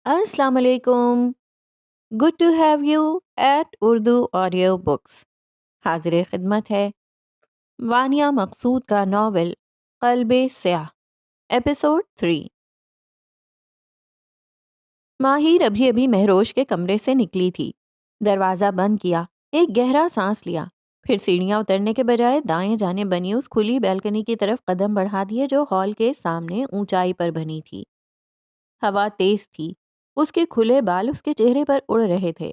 السلام علیکم. Good to have you at Urdu audio books. حاضر خدمت ہے وانیہ مقصود کا ناول قلب سیاہ، ایپیسوڈ 3. ماہر ابھی ابھی مہروش کے کمرے سے نکلی تھی. دروازہ بند کیا، ایک گہرا سانس لیا، پھر سیڑھیاں اترنے کے بجائے دائیں جانب بنی اس کھلی بیلکنی کی طرف قدم بڑھا دیے جو ہال کے سامنے اونچائی پر بنی تھی. ہوا تیز تھی، اس کے کھلے بال اس کے چہرے پر اڑ رہے تھے.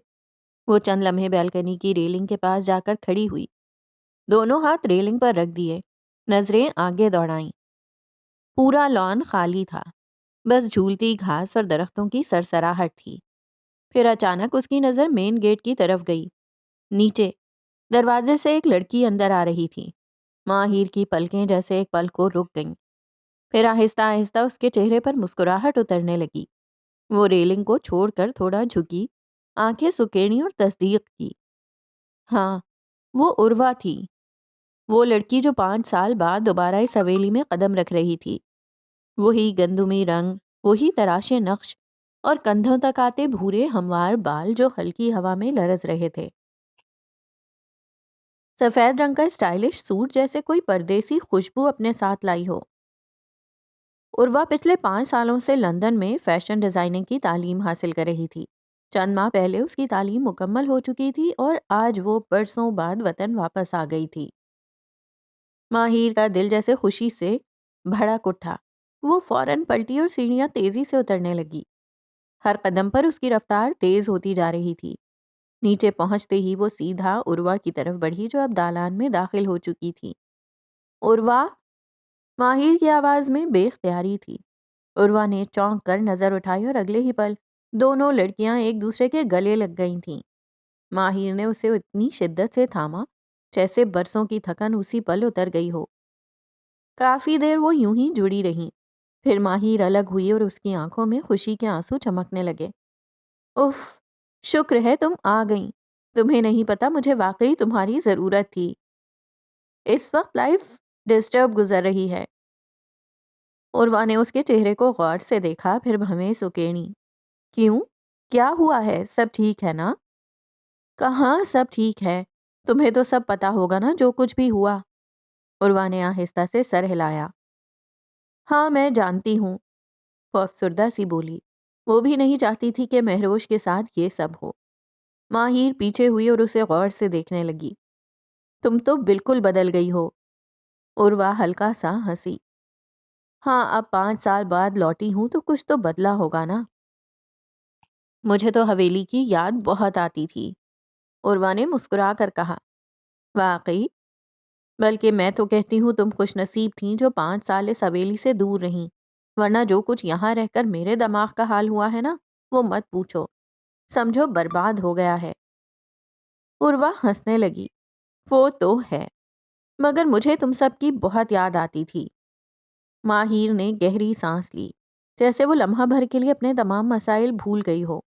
وہ چند لمحے بیلکنی کی ریلنگ کے پاس جا کر کھڑی ہوئی، دونوں ہاتھ ریلنگ پر رکھ دیے، نظریں آگے دوڑائیں. پورا لان خالی تھا، بس جھولتی گھاس اور درختوں کی سرسراہٹ تھی. پھر اچانک اس کی نظر مین گیٹ کی طرف گئی. نیچے دروازے سے ایک لڑکی اندر آ رہی تھی. ماہر کی پلکیں جیسے ایک پل کو رک گئیں، پھر آہستہ آہستہ اس کے چہرے پر مسکراہٹ اترنے لگی. وہ ریلنگ کو چھوڑ کر تھوڑا جھکی، آنکھیں سکیڑی اور تصدیق کی. ہاں، وہ عروا تھی، وہ لڑکی جو 5 سال بعد دوبارہ اس حویلی میں قدم رکھ رہی تھی. وہی گندمی رنگ، وہی تراشے نقش، اور کندھوں تک آتے بھورے ہموار بال جو ہلکی ہوا میں لرز رہے تھے. سفید رنگ کا اسٹائلش سوٹ جیسے کوئی پردیسی خوشبو اپنے ساتھ لائی ہو. عروا پچھلے 5 سالوں سے لندن میں فیشن ڈیزائننگ کی تعلیم حاصل کر رہی تھی. چند ماہ پہلے اس کی تعلیم مکمل ہو چکی تھی اور آج وہ برسوں بعد وطن واپس آ گئی تھی. ماہر کا دل جیسے خوشی سے بھڑک اٹھا. وہ فوراً پلٹی اور سیڑھیاں تیزی سے اترنے لگی. ہر قدم پر اس کی رفتار تیز ہوتی جا رہی تھی. نیچے پہنچتے ہی وہ سیدھا عروا کی طرف بڑھی جو اب دالان میں داخل ہو چکی تھی. عروا! ماہر کی آواز میں بے اختیاری تھی. عروا نے چونک کر نظر اٹھائی اور اگلے ہی پل دونوں لڑکیاں ایک دوسرے کے گلے لگ گئی تھیں. ماہر نے اسے اتنی شدت سے تھاما جیسے برسوں کی تھکن اسی پل اتر گئی ہو. کافی دیر وہ یوں ہی جڑی رہیں، پھر ماہر الگ ہوئی اور اس کی آنکھوں میں خوشی کے آنسو چمکنے لگے. اف، شکر ہے تم آ گئیں. تمہیں نہیں پتا مجھے واقعی تمہاری ضرورت تھی. اس وقت لائف ڈسٹرب گزر رہی ہے. عروا نے اس کے چہرے کو غور سے دیکھا، پھر بھویں سکیڑی. کیوں؟ کیا ہوا ہے؟ سب ٹھیک ہے نا؟ کہاں سب ٹھیک ہے؟ تمہیں تو سب پتا ہوگا نا جو کچھ بھی ہوا. عروا نے آہستہ سے سر ہلایا. ہاں میں جانتی ہوں، وہ افسردہ سی بولی. وہ بھی نہیں چاہتی تھی کہ مہروش کے ساتھ یہ سب ہو. ماہر پیچھے ہوئی اور اسے غور سے دیکھنے لگی. تم تو بالکل بدل گئی ہو. عروا ہلکا سا ہنسی. ہاں، اب 5 سال بعد لوٹی ہوں تو کچھ تو بدلا ہوگا نا. مجھے تو حویلی کی یاد بہت آتی تھی، عروا نے مسکرا کر کہا. واقعی؟ بلکہ میں تو کہتی ہوں تم خوش نصیب تھیں جو 5 سال اس حویلی سے دور رہیں، ورنہ جو کچھ یہاں رہ کر میرے دماغ کا حال ہوا ہے نا، وہ مت پوچھو. سمجھو برباد ہو گیا ہے. عروا ہنسنے لگی. وہ تو ہے، مگر مجھے تم سب کی بہت یاد آتی تھی. ماہر نے گہری سانس لی، جیسے وہ لمحہ بھر کے لیے اپنے تمام مسائل بھول گئی ہو.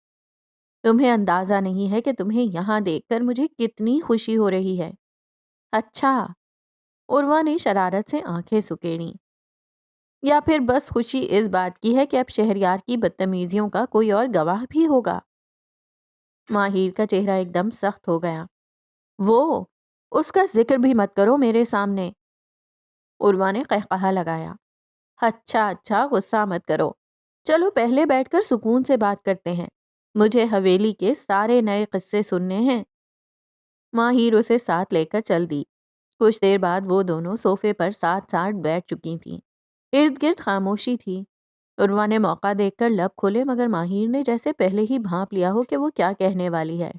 تمہیں اندازہ نہیں ہے کہ تمہیں یہاں دیکھ کر مجھے کتنی خوشی ہو رہی ہے. اچھا؟ عروا نے شرارت سے آنکھیں سکیڑیں. یا پھر بس خوشی اس بات کی ہے کہ اب شہریار کی بدتمیزیوں کا کوئی اور گواہ بھی ہوگا. ماہر کا چہرہ ایک دم سخت ہو گیا. وہ اس کا ذکر بھی مت کرو میرے سامنے. عروا نے قہقہا لگایا. اچھا اچھا، غصہ مت کرو. چلو پہلے بیٹھ کر سکون سے بات کرتے ہیں. مجھے حویلی کے سارے نئے قصے سننے ہیں. ماہر اسے ساتھ لے کر چل دی. کچھ دیر بعد وہ دونوں صوفے پر ساتھ ساتھ بیٹھ چکی تھیں. ارد گرد خاموشی تھی. عروا نے موقع دیکھ کر لب کھولے، مگر ماہر نے جیسے پہلے ہی بھانپ لیا ہو کہ وہ کیا کہنے والی ہے.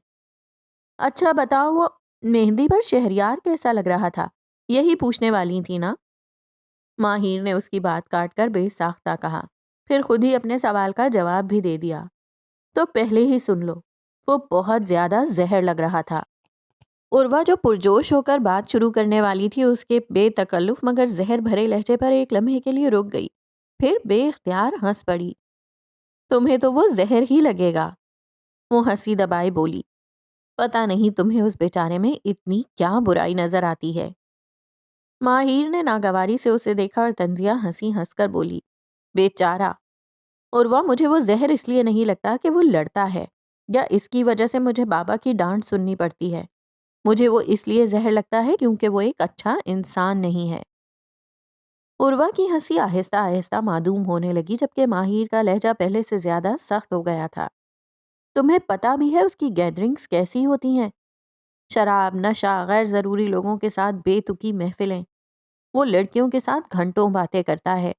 اچھا بتاؤ، وہ مہندی پر شہریار کیسا لگ رہا تھا؟ یہی پوچھنے والی تھی نا؟ ماہر نے اس کی بات کاٹ کر بے ساختہ کہا، پھر خود ہی اپنے سوال کا جواب بھی دے دیا. تو پہلے ہی سن لو، وہ بہت زیادہ زہر لگ رہا تھا. عروا جو پرجوش ہو کر بات شروع کرنے والی تھی، اس کے بے تکلف مگر زہر بھرے لہجے پر ایک لمحے کے لیے رک گئی، پھر بے اختیار ہنس پڑی. تمہیں تو وہ زہر ہی لگے گا، وہ ہنسی دبائے بولی. پتہ نہیں تمہیں اس بیچارے میں اتنی کیا برائی نظر آتی ہے. ماہر نے ناگواری سے اسے دیکھا اور طنزیہ ہنسی ہنس کر بولی. بیچارہ؟ عروہ مجھے وہ زہر اس لیے نہیں لگتا کہ وہ لڑتا ہے یا اس کی وجہ سے مجھے بابا کی ڈانٹ سننی پڑتی ہے. مجھے وہ اس لیے زہر لگتا ہے کیونکہ وہ ایک اچھا انسان نہیں ہے. عروہ کی ہنسی آہستہ آہستہ معدوم ہونے لگی جبکہ ماہر کا لہجہ پہلے سے زیادہ سخت ہو گیا تھا. تمہیں پتا بھی ہے اس کی گیدرنگز کیسی ہوتی ہیں؟ شراب، نشہ، غیر ضروری لوگوں کے ساتھ بے تکی محفلیں. وہ لڑکیوں کے ساتھ گھنٹوں باتیں کرتا ہے.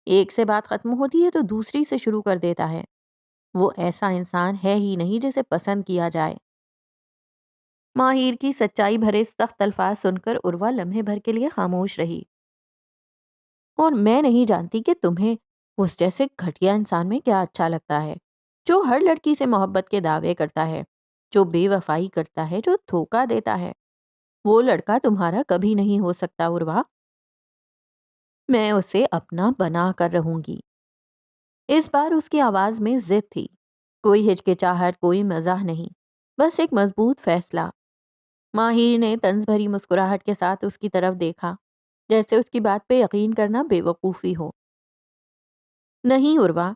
ایک سے بات ختم ہوتی ہے تو دوسری سے شروع کر دیتا ہے. وہ ایسا انسان ہے ہی نہیں جسے پسند کیا جائے. ماہر کی سچائی بھرے سخت الفاظ سن کر عروہ لمحے بھر کے لیے خاموش رہی. اور میں نہیں جانتی کہ تمہیں اس جیسے گھٹیا انسان میں کیا اچھا لگتا ہے جو ہر لڑکی سے محبت کے دعوے کرتا ہے، جو بے وفائی کرتا ہے، جو دھوکا دیتا ہے. وہ لڑکا تمہارا کبھی نہیں ہو سکتا عروہ. میں اسے اپنا بنا کر رہوں گی. اس بار اس کی آواز میں ضد تھی. کوئی ہچکچاہٹ، کوئی مزاح نہیں، بس ایک مضبوط فیصلہ. ماہر نے طنز بھری مسکراہٹ کے ساتھ اس کی طرف دیکھا، جیسے اس کی بات پہ یقین کرنا بے وقوفی ہو. نہیں عروہ،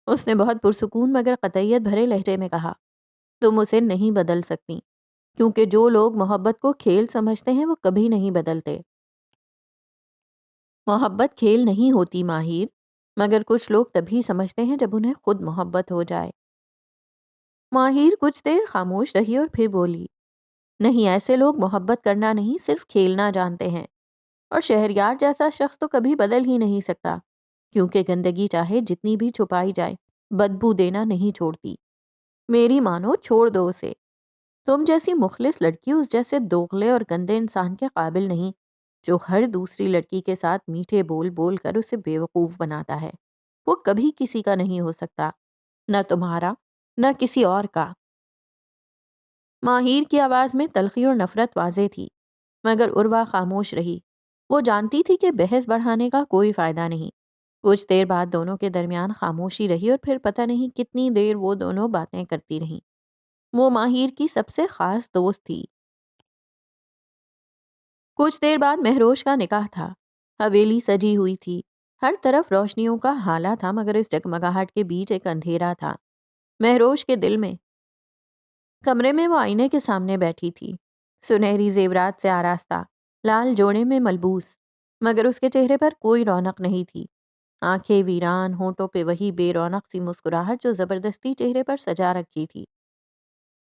اس نے بہت پرسکون مگر قطعیت بھرے لہجے میں کہا، تم اسے نہیں بدل سکتی کیونکہ جو لوگ محبت کو کھیل سمجھتے ہیں وہ کبھی نہیں بدلتے. محبت کھیل نہیں ہوتی ماہر، مگر کچھ لوگ تبھی سمجھتے ہیں جب انہیں خود محبت ہو جائے. ماہر کچھ دیر خاموش رہی اور پھر بولی، نہیں، ایسے لوگ محبت کرنا نہیں صرف کھیلنا جانتے ہیں. اور شہریار جیسا شخص تو کبھی بدل ہی نہیں سکتا کیونکہ گندگی چاہے جتنی بھی چھپائی جائے بدبو دینا نہیں چھوڑتی. میری مانو، چھوڑ دو اسے. تم جیسی مخلص لڑکی اس جیسے دوغلے اور گندے انسان کے قابل نہیں جو ہر دوسری لڑکی کے ساتھ میٹھے بول بول کر اسے بیوقوف بناتا ہے. وہ کبھی کسی کا نہیں ہو سکتا، نہ تمہارا نہ کسی اور کا. ماہر کی آواز میں تلخی اور نفرت واضح تھی، مگر عروہ خاموش رہی. وہ جانتی تھی کہ بحث بڑھانے کا کوئی فائدہ نہیں. کچھ دیر بعد دونوں کے درمیان خاموشی رہی اور پھر پتہ نہیں کتنی دیر وہ دونوں باتیں کرتی رہیں. وہ ماہر کی سب سے خاص دوست تھی. کچھ دیر بعد مہروش کا نکاح تھا. حویلی سجی ہوئی تھی، ہر طرف روشنیوں کا ہالہ تھا مگر اس جگمگاہٹ کے بیچ ایک اندھیرا تھا. مہروش کے دل میں. کمرے میں وہ آئینے کے سامنے بیٹھی تھی، سنہری زیورات سے آراستہ، لال جوڑے میں ملبوس، مگر اس کے چہرے پر کوئی رونق نہیں تھی. آنکھیں ویران، ہونٹوں پہ وہی بے رونق سی مسکراہٹ جو زبردستی چہرے پر سجا رکھی تھی.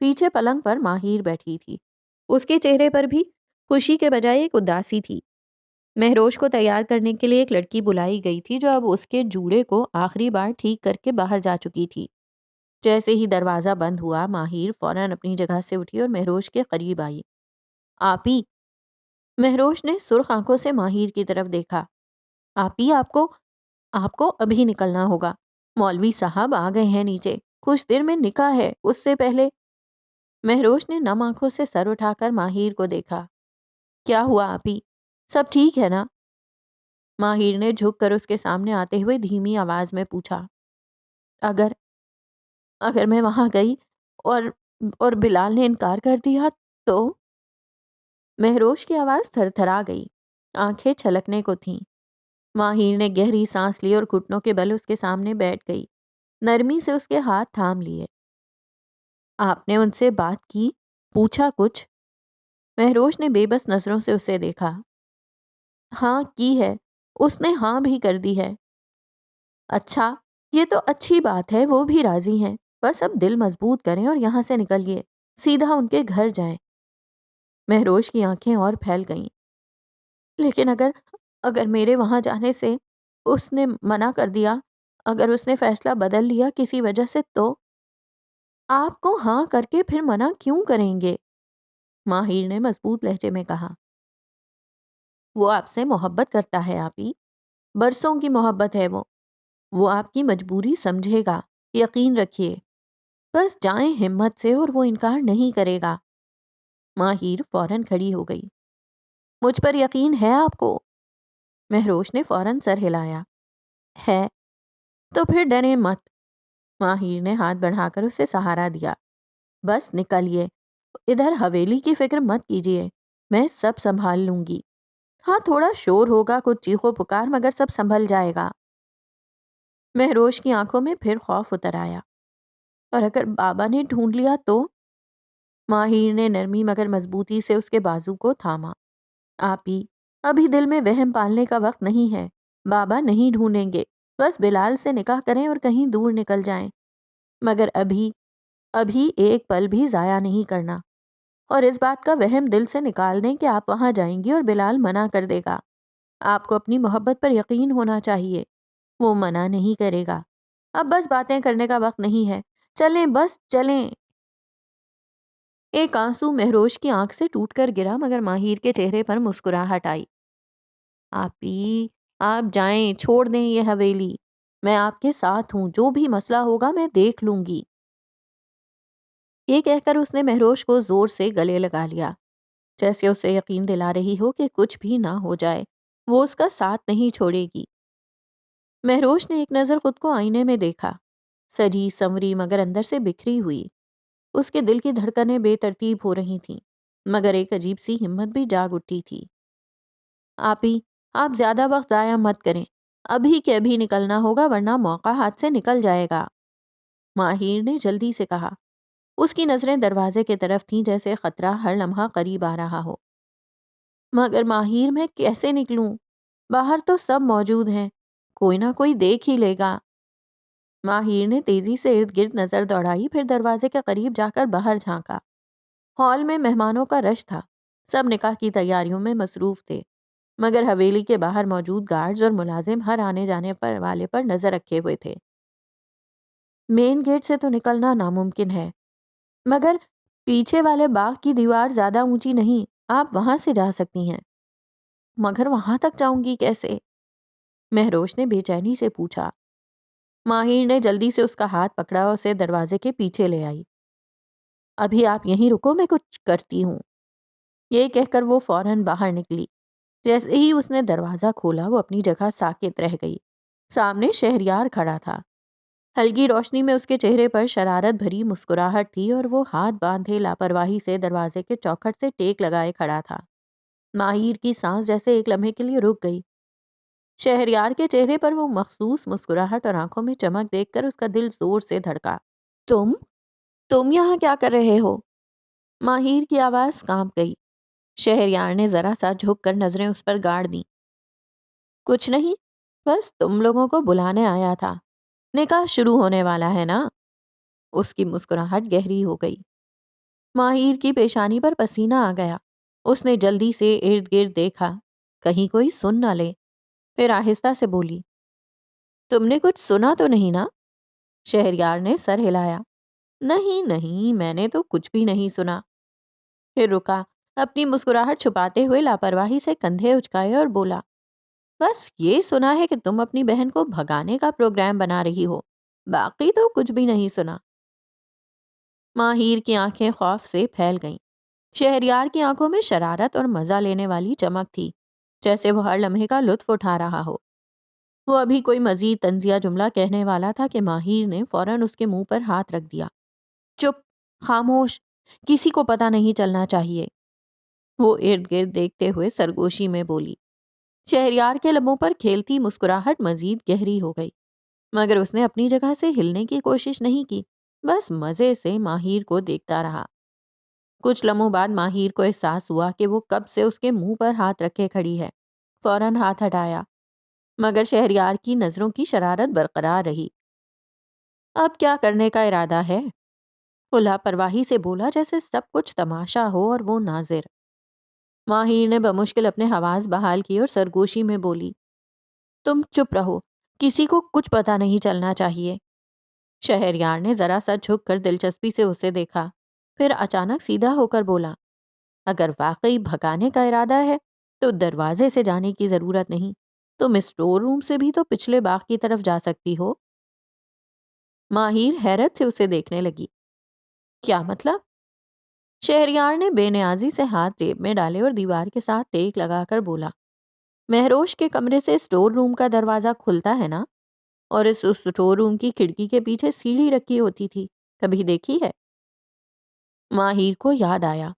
پیچھے پلنگ پر ماہر بیٹھی تھی. اس کے چہرے پر بھی خوشی کے بجائے ایک اداسی تھی. مہروش کو تیار کرنے کے لیے ایک لڑکی بلائی گئی تھی جو اب اس کے جوڑے کو آخری بار ٹھیک کر کے باہر جا چکی تھی. جیسے ہی دروازہ بند ہوا ماہر فوراً اپنی جگہ سے اٹھی اور مہروش کے قریب آئی. آپی. مہروش نے سرخ آنکھوں سے ماہر کی طرف دیکھا. آپی، آپ کو ابھی نکلنا ہوگا. مولوی صاحب آ گئے ہیں نیچے، کچھ دیر میں نکاح ہے، اس سے پہلے. مہروش نے نم آنکھوں سے سر اٹھا کر ماہر کو دیکھا. کیا ہوا آپی؟ سب ٹھیک ہے نا؟ ماہر نے جھک کر اس کے سامنے آتے ہوئے دھیمی آواز میں پوچھا. اگر اگر میں وہاں گئی اور بلال نے انکار کر دیا تو؟ مہروش کی آواز تھر تھرا گئی، آنکھیں چھلکنے کو تھیں. ماہر نے گہری سانس لی اور گھٹنوں کے بل اس کے سامنے بیٹھ گئی، نرمی سے اس کے ہاتھ تھام لیے. آپ نے ان سے بات کی؟ پوچھا کچھ؟ مہروش نے بے بس نظروں سے اسے دیکھا. ہاں کی ہے، اس نے ہاں بھی کر دی ہے. اچھا، یہ تو اچھی بات ہے، وہ بھی راضی ہیں. بس اب دل مضبوط کریں اور یہاں سے نکلیے، سیدھا ان کے گھر جائیں. مہروش کی آنکھیں اور پھیل گئیں. لیکن اگر میرے وہاں جانے سے اس نے منع کر دیا، اگر اس نے فیصلہ بدل لیا کسی وجہ سے تو؟ آپ کو ہاں کر کے پھر منع کیوں کریں گے؟ ماہر نے مضبوط لہجے میں کہا. وہ آپ سے محبت کرتا ہے آپی، برسوں کی محبت ہے وہ آپ کی مجبوری سمجھے گا، یقین رکھیے. بس جائیں ہمت سے اور وہ انکار نہیں کرے گا. ماہر فوراً کھڑی ہو گئی. مجھ پر یقین ہے آپ کو؟ مہروش نے فوراً سر ہلایا. ہے. تو پھر ڈریں مت. ماہر نے ہاتھ بڑھا کر اسے سہارا دیا. بس نکلیے، ادھر حویلی کی فکر مت کیجیے، میں سب سنبھال لوں گی. ہاں، تھوڑا شور ہوگا، کچھ چیخو پکار، مگر سب سنبھل جائے گا. مہروش کی آنکھوں میں پھر خوف اتر آیا۔ اور اگر بابا نے ڈھونڈ لیا تو؟ ماہر نے نرمی مگر مضبوطی سے اس کے بازو کو تھاما۔ آپ ہی، ابھی دل میں وہم پالنے کا وقت نہیں ہے۔ بابا نہیں ڈھونڈیں گے، بس بلال سے نکاح کریں اور کہیں دور نکل جائیں۔ مگر ابھی، ابھی ایک پل بھی ضائع نہیں کرنا۔ اور اس بات کا وہم دل سے نکال دیں کہ آپ وہاں جائیں گی اور بلال منع کر دے گا۔ آپ کو اپنی محبت پر یقین ہونا چاہیے، وہ منع نہیں کرے گا۔ اب بس باتیں کرنے کا وقت نہیں ہے، چلیں بس چلیں۔ ایک آنسو مہروش کی آنکھ سے ٹوٹ کر گرا مگر ماہر کے چہرے پر مسکراہٹ آئی۔ آپی، آپ جائیں، چھوڑ دیں یہ حویلی، میں آپ کے ساتھ ہوں، جو بھی مسئلہ ہوگا میں دیکھ لوں گی۔ یہ کہہ کر اس نے مہروش کو زور سے گلے لگا لیا، جیسے اسے یقین دلا رہی ہو کہ کچھ بھی نہ ہو جائے، وہ اس کا ساتھ نہیں چھوڑے گی۔ مہروش نے ایک نظر خود کو آئینے میں دیکھا، سجی سنوری مگر اندر سے بکھری ہوئی۔ اس کے دل کی دھڑکنیں بے ترتیب ہو رہی تھیں، مگر ایک عجیب سی ہمت بھی جاگ اٹھی تھی۔ آپی، آپ زیادہ وقت ضائع مت کریں، ابھی کے ابھی نکلنا ہوگا ورنہ موقع ہاتھ سے نکل جائے گا، ماہر نے جلدی سے کہا۔ اس کی نظریں دروازے کی طرف تھیں، جیسے خطرہ ہر لمحہ قریب آ رہا ہو۔ مگر ماہر، میں کیسے نکلوں؟ باہر تو سب موجود ہیں، کوئی نہ کوئی دیکھ ہی لے گا۔ ماہر نے تیزی سے ارد گرد نظر دوڑائی، پھر دروازے کے قریب جا کر باہر جھانکا۔ ہال میں مہمانوں کا رش تھا، سب نکاح کی تیاریوں میں مصروف تھے، مگر حویلی کے باہر موجود گارڈز اور ملازم ہر آنے جانے پر والے پر نظر رکھے ہوئے تھے۔ مین گیٹ سے تو نکلنا ناممکن ہے، مگر پیچھے والے باغ کی دیوار زیادہ اونچی نہیں، آپ وہاں سے جا سکتی ہیں۔ مگر وہاں تک جاؤں گی کیسے؟ مہروش نے بے چینی سے پوچھا۔ ماہر نے جلدی سے اس کا ہاتھ پکڑا اور اسے دروازے کے پیچھے لے آئی۔ ابھی آپ یہیں رکو، میں کچھ کرتی ہوں۔ یہ کہہ کر وہ فوراً باہر نکلی۔ جیسے ہی اس نے دروازہ کھولا وہ اپنی جگہ ساکت رہ گئی۔ سامنے شہریار کھڑا تھا، ہلکی روشنی میں اس کے چہرے پر شرارت بھری مسکراہٹ تھی اور وہ ہاتھ باندھے لاپرواہی سے دروازے کے چوکھٹ سے ٹیک لگائے کھڑا تھا۔ ماہر کی سانس جیسے ایک لمحے کے لیے رک گئی۔ شہریار کے چہرے پر وہ مخصوص مسکراہٹ اور آنکھوں میں چمک دیکھ کر اس کا دل زور سے دھڑکا۔ تم یہاں کیا کر رہے ہو؟ ماہر کی آواز کانپ گئی۔ شہریار نے ذرا سا جھک کر نظریں اس پر گاڑ دیں۔ کچھ نہیں، بس تم لوگوں کو بلانے آیا تھا، نکاح شروع ہونے والا ہے نا؟ اس کی مسکراہٹ گہری ہو گئی۔ ماہر کی پیشانی پر پسینہ آ گیا۔ اس نے جلدی سے ارد گرد دیکھا، کہیں کوئی سن نہ لے، پھر آہستہ سے بولی، تم نے کچھ سنا تو نہیں نا؟ شہریار نے سر ہلایا۔ نہیں نہیں، میں نے تو کچھ بھی نہیں سنا۔ پھر رکا، اپنی مسکراہٹ چھپاتے ہوئے لاپرواہی سے کندھے اچکائے اور بولا، بس یہ سنا ہے کہ تم اپنی بہن کو بھگانے کا پروگرام بنا رہی ہو، باقی تو کچھ بھی نہیں سنا۔ ماہر کی آنکھیں خوف سے پھیل گئیں۔ شہریار کی آنکھوں میں شرارت اور مزہ لینے والی چمک تھی، جیسے وہ ہر لمحے کا لطف اٹھا رہا ہو۔ وہ ابھی کوئی مزید طنزیہ جملہ کہنے والا تھا کہ ماہر نے فوراً اس کے منہ پر ہاتھ رکھ دیا۔ چپ، خاموش، کسی کو پتہ نہیں چلنا چاہیے۔ وہ ارد گرد دیکھتے ہوئے سرگوشی میں بولی۔ شہریار کے لبوں پر کھیلتی مسکراہٹ مزید گہری ہو گئی، مگر اس نے اپنی جگہ سے ہلنے کی کوشش نہیں کی، بس مزے سے ماہر کو دیکھتا رہا۔ کچھ لمحوں بعد ماہر کو احساس ہوا کہ وہ کب سے اس کے منہ پر ہاتھ رکھے کھڑی ہے۔ فوراً ہاتھ ہٹایا، مگر شہریار کی نظروں کی شرارت برقرار رہی۔ اب کیا کرنے کا ارادہ ہے؟ وہ لاپرواہی سے بولا، جیسے سب کچھ تماشا ہو اور وہ ناظر۔ ماہر نے بمشکل اپنے حواس بحال کی اور سرگوشی میں بولی، تم چپ رہو، کسی کو کچھ پتہ نہیں چلنا چاہیے۔ شہریار نے ذرا سا جھک کر دلچسپی سے اسے دیکھا، پھر اچانک سیدھا ہو کر بولا، اگر واقعی بھگانے کا ارادہ ہے تو دروازے سے جانے کی ضرورت نہیں، تم اسٹور روم سے بھی تو پچھلے باغ کی طرف جا سکتی ہو۔ ماہر حیرت سے اسے دیکھنے لگی۔ کیا مطلب؟ شہریار نے بے نیازی سے ہاتھ جیب میں ڈالے اور دیوار کے ساتھ ٹیک لگا کر بولا، مہروش کے کمرے سے اسٹور روم کا دروازہ کھلتا ہے نا؟ اور اس اسٹور روم کی کھڑکی کے پیچھے سیڑھی رکھی ہوتی تھی، کبھی دیکھی ہے؟ ماہر کو یاد آیا،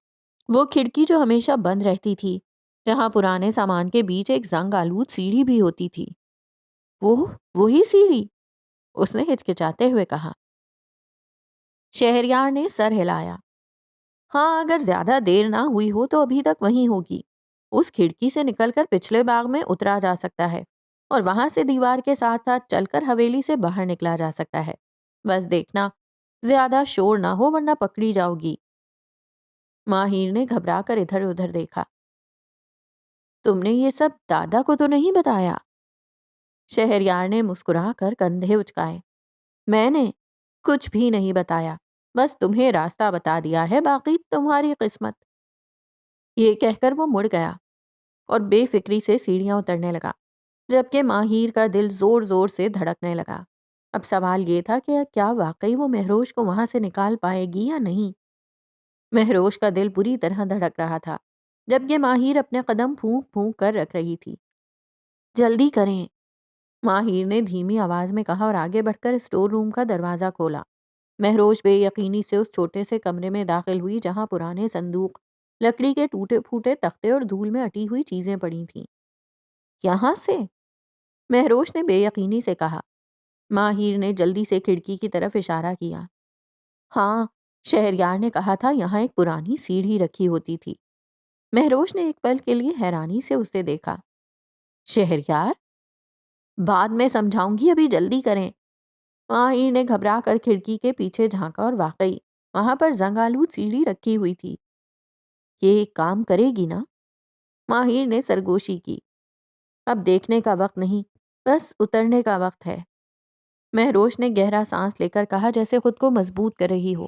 وہ کھڑکی جو ہمیشہ بند رہتی تھی، جہاں پرانے سامان کے بیچ ایک زنگ آلود سیڑھی بھی ہوتی تھی۔ وہی سیڑھی! اس نے ہچکچاتے ہوئے کہا۔ شہریار نے سر ہلایا۔ ہاں، اگر زیادہ دیر نہ ہوئی ہو تو ابھی تک وہیں ہوگی۔ اس کھڑکی سے نکل کر پچھلے باغ میں اترا جا سکتا ہے اور وہاں سے دیوار کے ساتھ ساتھ چل کر حویلی سے باہر نکلا جا سکتا ہے۔ بس دیکھنا زیادہ شور نہ ہو ورنہ پکڑی جاؤ گی۔ ماہر نے گھبرا کر ادھر ادھر دیکھا۔ تم نے یہ سب دادا کو تو نہیں بتایا؟ شہریار نے مسکرا کر کندھے اچکائے۔ میں نے کچھ بھی نہیں بتایا، بس تمہیں راستہ بتا دیا ہے، باقی تمہاری قسمت۔ یہ کہہ کر وہ مڑ گیا اور بے فکری سے سیڑھیاں اترنے لگا، جبکہ ماہر کا دل زور زور سے دھڑکنے لگا۔ اب سوال یہ تھا کہ کیا واقعی وہ مہروش کو وہاں سے نکال پائے گی یا نہیں۔ مہروش کا دل بری طرح دھڑک رہا تھا، جبکہ ماہر اپنے قدم پھونک پھونک کر رکھ رہی تھی۔ جلدی کریں، ماہر نے دھیمی آواز میں کہا اور آگے بڑھ کر اسٹور روم کا دروازہ کھولا۔ مہروش بے یقینی سے اس چھوٹے سے کمرے میں داخل ہوئی جہاں پرانے صندوق، لکڑی کے ٹوٹے پھوٹے تختے اور دھول میں اٹی ہوئی چیزیں پڑی تھیں۔ یہاں سے؟ مہروش نے بے یقینی سے کہا۔ ماہر نے جلدی سے کھڑکی کی طرف اشارہ کیا۔ ہاں، شہریار نے کہا تھا یہاں ایک پرانی سیڑھی رکھی ہوتی تھی۔ مہروش نے ایک پل کے لیے حیرانی سے اسے دیکھا۔ شہریار؟ بعد میں سمجھاؤں گی، ابھی جلدی کریں۔ ماہر نے گھبرا کر کھڑکی کے پیچھے جھانکا اور واقعی وہاں پر زنگ آلود سیڑھی رکھی ہوئی تھی۔ یہ کام کرے گی نا؟ ماہر نے سرگوشی کی۔ اب دیکھنے کا وقت نہیں، بس اترنے کا وقت ہے۔ مہروش نے گہرا سانس لے کر کہا، جیسے خود کو مضبوط کر رہی ہو۔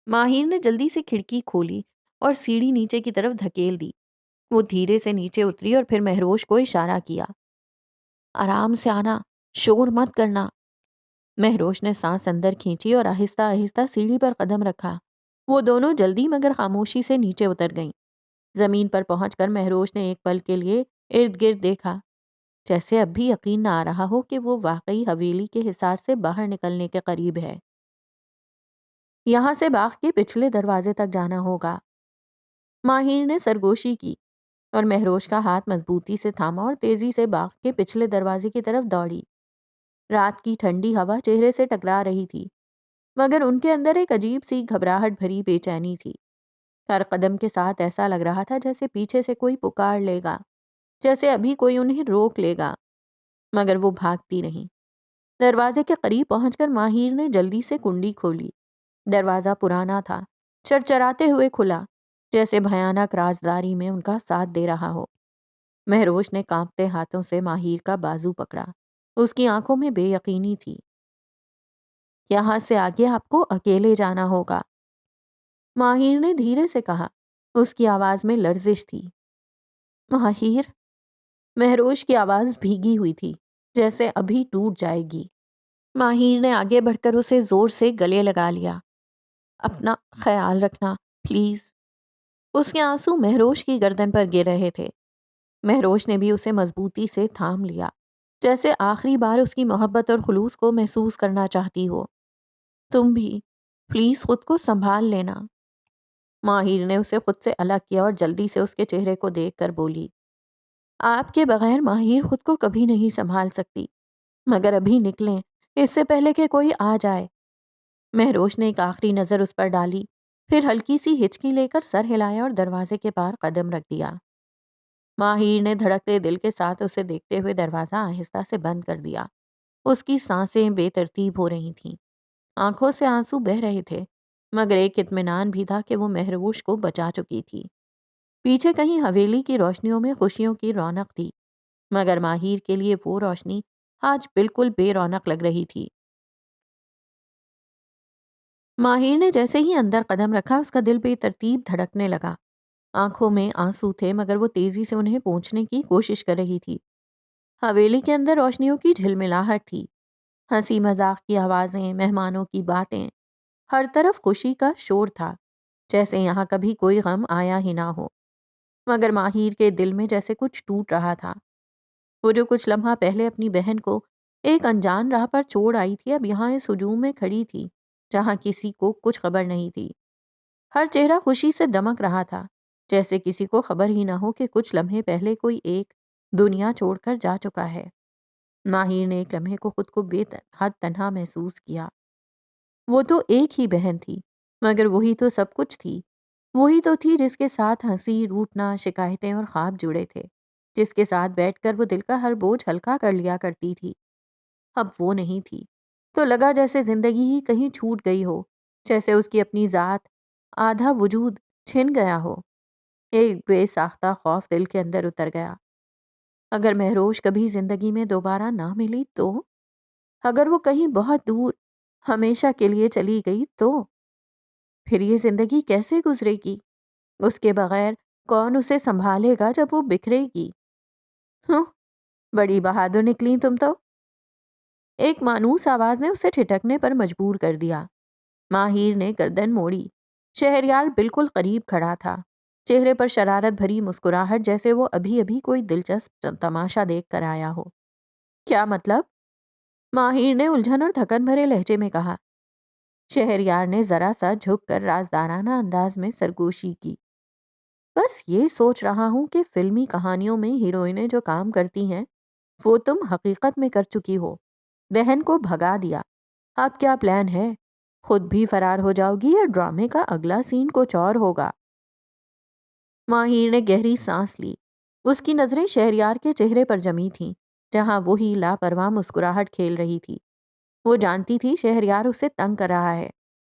ماہر نے جلدی سے کھڑکی کھولی اور سیڑھی نیچے کی طرف دھکیل دی۔ وہ دھیرے سے نیچے اتری اور پھر مہروش کو اشارہ کیا۔ آرام سے آنا، شور مت کرنا۔ مہروش نے سانس اندر کھینچی اور آہستہ آہستہ سیڑھی پر قدم رکھا۔ وہ دونوں جلدی مگر خاموشی سے نیچے اتر گئیں۔ زمین پر پہنچ کر مہروش نے ایک پل کے لیے ارد گرد دیکھا، جیسے اب بھی یقین نہ آ رہا ہو کہ وہ واقعی حویلی کے حصار سے باہر نکلنے کے قریب ہے۔ یہاں سے باغ کے پچھلے دروازے تک جانا ہوگا۔ ماہر نے سرگوشی کی اور مہروش کا ہاتھ مضبوطی سے تھاما اور تیزی سے باغ کے پچھلے دروازے کی طرف دوڑی۔ رات کی ٹھنڈی ہوا چہرے سے ٹکرا رہی تھی، مگر ان کے اندر ایک عجیب سی گھبراہٹ بھری بے چینی تھی۔ ہر قدم کے ساتھ ایسا لگ رہا تھا جیسے پیچھے سے کوئی پکار لے گا، جیسے ابھی کوئی انہیں روک لے گا، مگر وہ بھاگتی نہیں۔ دروازے کے قریب پہنچ کر ماہر نے جلدی سے کنڈی کھولی۔ دروازہ پرانا تھا، چرچراتے ہوئے کھلا، جیسے بھیانک رازداری میں ان کا ساتھ دے رہا ہو۔ مہروش نے کانپتے ہاتھوں سے ماہر کا بازو پکڑا۔ اس کی آنکھوں میں بے یقینی تھی۔ یہاں سے آگے آپ کو اکیلے جانا ہوگا، ماہر نے دھیرے سے کہا۔ اس کی آواز میں لرزش تھی۔ ماہر؟ مہروش کی آواز بھیگی ہوئی تھی، جیسے ابھی ٹوٹ جائے گی۔ ماہر نے آگے بڑھ کر اسے زور سے گلے لگا لیا۔ اپنا خیال رکھنا پلیز۔ اس کے آنسو مہروش کی گردن پر گر رہے تھے۔ مہروش نے بھی اسے مضبوطی سے تھام لیا، جیسے آخری بار اس کی محبت اور خلوص کو محسوس کرنا چاہتی ہو۔ تم بھی پلیز خود کو سنبھال لینا۔ ماہر نے اسے خود سے الگ کیا اور جلدی سے اس کے چہرے کو دیکھ کر بولی، آپ کے بغیر ماہر خود کو کبھی نہیں سنبھال سکتی، مگر ابھی نکلیں اس سے پہلے کہ کوئی آ جائے۔ مہروش نے ایک آخری نظر اس پر ڈالی، پھر ہلکی سی ہچکی لے کر سر ہلایا اور دروازے کے پار قدم رکھ دیا۔ ماہر نے دھڑکتے دل کے ساتھ اسے دیکھتے ہوئے دروازہ آہستہ سے بند کر دیا۔ اس کی سانسیں بے ترتیب ہو رہی تھیں، آنکھوں سے آنسو بہہ رہے تھے، مگر ایک اطمینان بھی تھا کہ وہ مہروش کو بچا چکی تھی۔ پیچھے کہیں حویلی کی روشنیوں میں خوشیوں کی رونق تھی، مگر ماہر کے لیے وہ روشنی آج بالکل بے رونق لگ رہی تھی۔ ماہر نے جیسے ہی اندر قدم رکھا، اس کا دل بے ترتیب دھڑکنے لگا۔ آنکھوں میں آنسو تھے، مگر وہ تیزی سے انہیں پونچھنے کی کوشش کر رہی تھی۔ حویلی کے اندر روشنیوں کی جھلملاہٹ تھی، ہنسی مذاق کی آوازیں، مہمانوں کی باتیں، ہر طرف خوشی کا شور تھا، جیسے یہاں کبھی کوئی غم آیا ہی نہ ہو۔ مگر ماہر کے دل میں جیسے کچھ ٹوٹ رہا تھا۔ وہ جو کچھ لمحہ پہلے اپنی بہن کو ایک انجان راہ پر چھوڑ آئی تھی، اب یہاں اس ہجوم میں کھڑی تھی جہاں کسی کو کچھ خبر نہیں تھی۔ ہر چہرہ خوشی سے دمک رہا تھا، جیسے کسی کو خبر ہی نہ ہو کہ کچھ لمحے پہلے کوئی ایک دنیا چھوڑ کر جا چکا ہے۔ ماہر نے ایک لمحے کو خود کو بے حد تنہا محسوس کیا۔ وہ تو ایک ہی بہن تھی، مگر وہی تو سب کچھ تھی۔ وہی تو تھی جس کے ساتھ ہنسی، روٹنا، شکایتیں اور خواب جڑے تھے، جس کے ساتھ بیٹھ کر وہ دل کا ہر بوجھ ہلکا کر لیا کرتی تھی۔ اب وہ نہیں تھی، تو لگا جیسے زندگی ہی کہیں چھوٹ گئی ہو، جیسے اس کی اپنی ذات، آدھا وجود چھن گیا ہو۔ ایک بے ساختہ خوف دل کے اندر اتر گیا۔ اگر مہروش کبھی زندگی میں دوبارہ نہ ملی تو؟ اگر وہ کہیں بہت دور ہمیشہ کے لیے چلی گئی تو؟ پھر یہ زندگی کیسے گزرے گی؟ اس کے بغیر کون اسے سنبھالے گا جب وہ بکھرے گی؟ ہوں، بڑی بہادر نکلی تم تو۔ ایک مانوس آواز نے اسے ٹھٹکنے پر مجبور کر دیا۔ ماہر نے گردن موڑی۔ شہریار بالکل قریب کھڑا تھا، چہرے پر شرارت بھری مسکراہٹ، جیسے وہ ابھی ابھی کوئی دلچسپ تماشا دیکھ کر آیا ہو۔ کیا مطلب؟ ماہر نے الجھن اور تھکن بھرے لہجے میں کہا۔ شہریار نے ذرا سا جھک کر رازدارانہ انداز میں سرگوشی کی۔ بس یہ سوچ رہا ہوں کہ فلمی کہانیوں میں ہیروئنیں جو کام کرتی ہیں وہ تم حقیقت میں کر چکی ہو۔ بہن کو بھگا دیا، اب کیا پلان ہے؟ خود بھی فرار ہو جاؤ گی یا ڈرامے کا اگلا سین کچھ اور ہوگا؟ ماہر نے گہری سانس لی۔ اس کی نظریں شہریار کے چہرے پر جمی تھیں، جہاں وہی لاپرواہ مسکراہٹ کھیل رہی تھی۔ وہ جانتی تھی شہریار اسے تنگ کر رہا ہے۔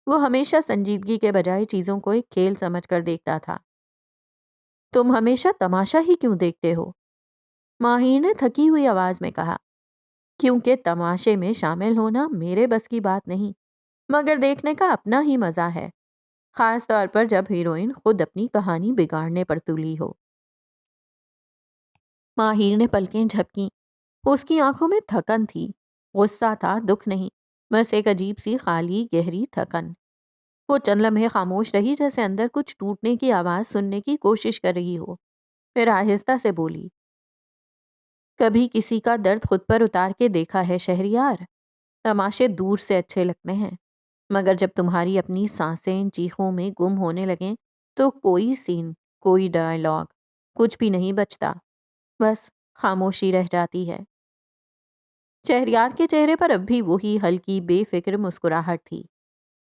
وہ ہمیشہ سنجیدگی کے بجائے چیزوں کو ایک کھیل سمجھ کر دیکھتا تھا۔ تم ہمیشہ تماشا ہی کیوں دیکھتے ہو؟ ماہر نے تھکی ہوئی آواز میں کہا۔ کیونکہ تماشے میں شامل ہونا میرے بس کی بات نہیں، مگر دیکھنے کا اپنا ہی مزہ ہے، خاص طور پر جب ہیروئن خود اپنی کہانی بگاڑنے پر تلی ہو۔ ماہر نے پلکیں جھپکیں۔ اس کی آنکھوں میں تھکن تھی، غصہ تھا، دکھ نہیں، بس ایک عجیب سی خالی گہری تھکن۔ وہ چند لمحے خاموش رہی، جیسے اندر کچھ ٹوٹنے کی آواز سننے کی کوشش کر رہی ہو۔ پھر آہستہ سے بولی، کبھی کسی کا درد خود پر اتار کے دیکھا ہے شہریار؟ تماشے دور سے اچھے لگتے ہیں، مگر جب تمہاری اپنی سانسیں ان چیخوں میں گم ہونے لگیں تو کوئی سین، کوئی ڈائلاگ، کچھ بھی نہیں بچتا، بس خاموشی رہ جاتی ہے۔ شہریار کے چہرے پر اب بھی وہی ہلکی بے فکر مسکراہٹ تھی۔